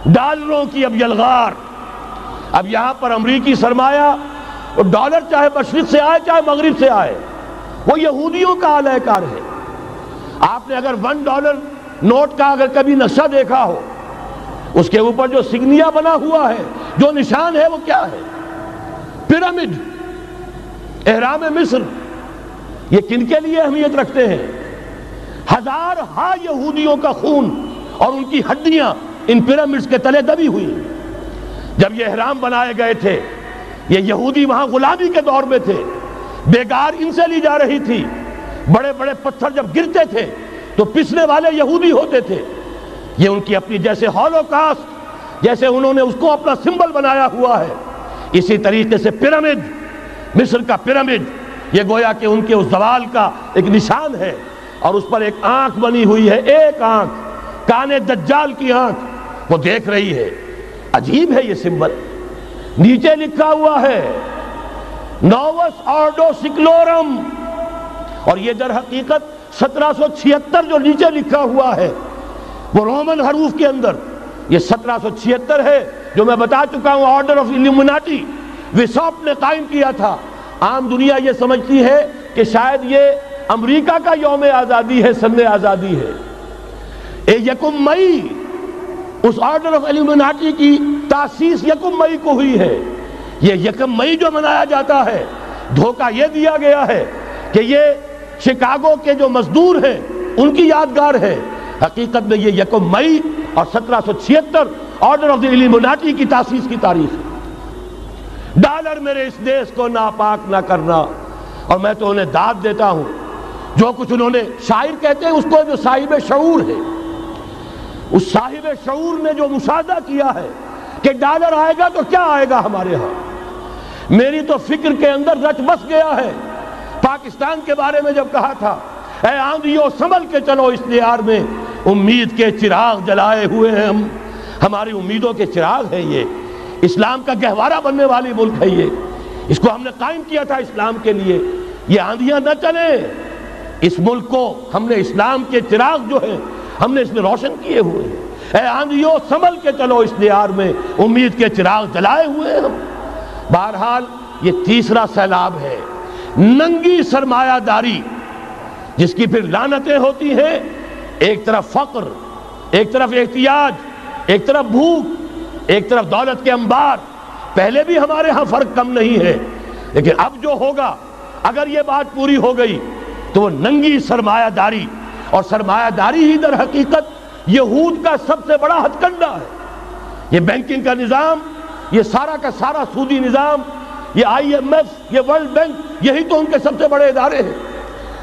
ڈالروں کی اب یلغار. اب یہاں پر امریکی سرمایہ اور ڈالر چاہے مشرق سے آئے چاہے مغرب سے آئے وہ یہودیوں کا اعلی کار ہے. آپ نے اگر $1 نوٹ کا اگر کبھی نقشہ دیکھا ہو، اس کے اوپر جو سگنیا بنا ہوا ہے، جو نشان ہے، وہ کیا ہے؟ پیرامڈ، احرام مصر. یہ کن کے لیے اہمیت رکھتے ہیں؟ ہزارہا یہودیوں کا خون اور ان کی ہڈیاں ان پیرامڈز کے تلے دبی ہوئی. جب یہ احرام بنائے گئے تھے، یہ یہودی وہاں غلامی کے دور میں تھے، بیگار ان سے لی جا رہی تھی. بڑے بڑے پتھر جب گرتے تھے تو پسنے والے یہودی ہوتے تھے. یہ ان کی اپنی جیسے ہولوکاسٹ، جیسے انہوں نے اس کو اپنا سمبل بنایا ہوا ہے، اسی طریقے سے پیرامڈ، مصر کا پیرامڈ، یہ گویا کہ ان کے اس زوال کا ایک نشان ہے. اور اس پر ایک آنکھ بنی ہوئی ہے، ایک آنکھ، کانے دجال کی آنکھ، وہ دیکھ رہی ہے. عجیب ہے یہ سمبل. نیچے لکھا ہوا ہے نووس آرڈو سکلورم، اور یہ در حقیقت 1776 جو نیچے لکھا ہوا ہے وہ رومن حروف کے اندر یہ 1776 ہے، جو میں بتا چکا ہوں آرڈر آف الومناٹی وساپ نے قائم کیا تھا. عام دنیا یہ سمجھتی ہے کہ شاید یہ امریکہ کا یوم آزادی ہے، سن آزادی ہے. 1 مئی اس آرڈر آف الومناٹی کی تاسیس 1 مئی کو ہوئی ہے. یہ 1 مئی جو منایا جاتا ہے، دھوکہ یہ دیا گیا ہے کہ یہ شکاگو کے جو مزدور ہیں ان کی یادگار ہے. حقیقت میں یہ 1 مئی اور 1776 آرڈر آف دی الومناٹی کی تاسیس کی تاریخ ہے. ڈالر میرے اس دیش کو ناپاک نہ کرنا. اور میں تو انہیں داد دیتا ہوں، جو کچھ انہوں نے، شاعر کہتے ہیں اس کو جو صاحب شعور ہے، اس صاحب شعور نے جو مشاہدہ کیا ہے کہ ڈالر آئے گا تو کیا آئے گا ہمارے ہاں. میری تو فکر کے اندر رچ بس گیا ہے. پاکستان کے بارے میں جب کہا تھا اے آندھیوں سنبھل کے چلو اس دیار میں، امید کے چراغ جلائے ہوئے ہیں ہم. ہماری امیدوں کے چراغ ہے یہ. اسلام کا گہوارہ بننے والی ملک ہے یہ. اس کو ہم نے قائم کیا تھا اسلام کے لیے. یہ آندھیاں نہ چلیں. اس ملک کو ہم نے اسلام کے چراغ جو ہے ہم نے اس میں روشن کیے ہوئے ہیں. اے آندھیوں سنبھل کے چلو اس دیار میں، امید کے چراغ جلائے ہوئے ہیں ہم. بہرحال یہ تیسرا سیلاب ہے، ننگی سرمایہ داری، جس کی پھر لعنتیں ہوتی ہیں. ایک طرف فقر، ایک طرف احتیاج، ایک طرف بھوک، ایک طرف دولت کے انبار. پہلے بھی ہمارے ہاں فرق کم نہیں ہے، لیکن اب جو ہوگا، اگر یہ بات پوری ہو گئی تو وہ ننگی سرمایہ داری. اور سرمایہ داری ہی در حقیقت یہود کا سب سے بڑا ہتھ کنڈا ہے. یہ بینکنگ کا نظام، یہ سارا کا سارا سودی نظام، یہ IMF، یہ ورلڈ بینک، یہی تو ان کے سب سے بڑے ادارے ہیں.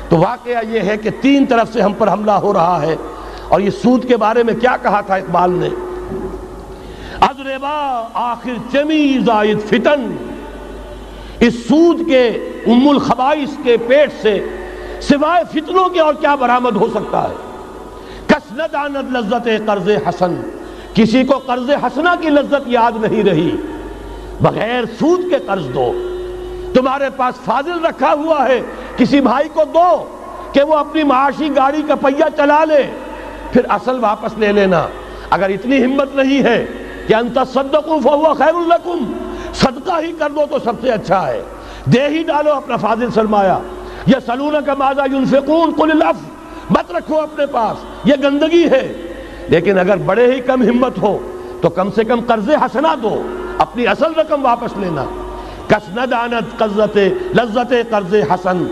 تو واقعہ یہ ہے کہ 3 طرف سے ہم پر حملہ ہو رہا ہے. اور یہ سود کے بارے میں کیا کہا تھا اقبال نے؟ از ربا آخر چمی زائد فتن. اس سود کے ام الخبائث کے پیٹ سے سوائے فتنوں کے اور کیا برآمد ہو سکتا ہے؟ کس نہ داند لذت قرض حسن. کسی کو قرض حسنہ کی لذت یاد نہیں رہی. بغیر سود کے قرض دو. تمہارے پاس فاضل رکھا ہوا ہے، کسی بھائی کو دو کہ وہ اپنی معاشی گاڑی کا پہیہ چلا لے، پھر اصل واپس لے لینا. اگر اتنی ہمت نہیں ہے کہ ان تصدقوا فهو خیر لکم، صدقہ ہی کر دو تو سب سے اچھا ہے. دے ہی ڈالو اپنا فاضل سرمایہ. یسألونک ماذا ينفقون قل العفو. مت رکھو اپنے پاس، یہ گندگی ہے. لیکن اگر بڑے ہی کم ہمت ہو تو کم سے کم قرض حسنہ دو، اپنی اصل رقم واپس لینا. کس نہ داند لذت قرض حسن.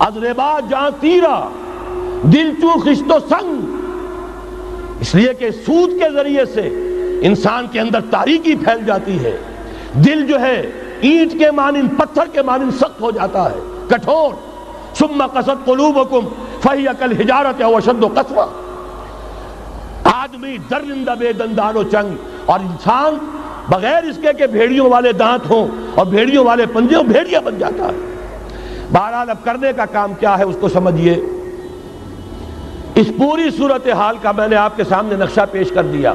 از ربا جاں تیرا دل چو خشت و سنگ. اس لیے کہ سود کے ذریعے سے انسان کے اندر تاریکی پھیل جاتی ہے. دل جو ہے اینٹ کے مانند، پتھر کے مانند سخت ہو جاتا ہے، کٹھور. ثم قست قلوبکم فہی کالحجارۃ او اشد قسوہ. آدمی درندہ بے دندان و چنگ، اور انسان بغیر اس کے کہ بھیڑیوں والے دانت ہوں اور بھیڑیوں والے پنجے ہوں، بھیڑیا بن جاتا ہے. بہرحال اب کرنے کا کام کیا ہے اس کو سمجھیے. اس پوری صورتحال کا میں نے آپ کے سامنے نقشہ پیش کر دیا.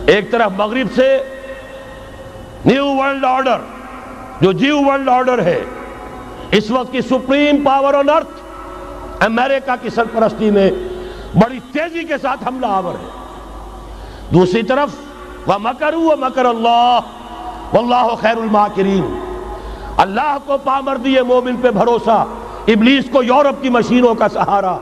ایک طرف مغرب سے نیو ورلڈ آرڈر، جو جیو ورلڈ آرڈر ہے، اس وقت کی سپریم پاور آن ارتھ امریکہ کی سرپرستی میں بڑی تیزی کے ساتھ حملہ آور ہے. دوسری طرف وَمَكَرُوا وَمَكَرَ اللَّهُ وَاللَّهُ خَيْرُ الْمَاكِرِينَ۔ اللہ کو پامردی مومن پہ بھروسہ، ابلیس کو یورپ کی مشینوں کا سہارا۔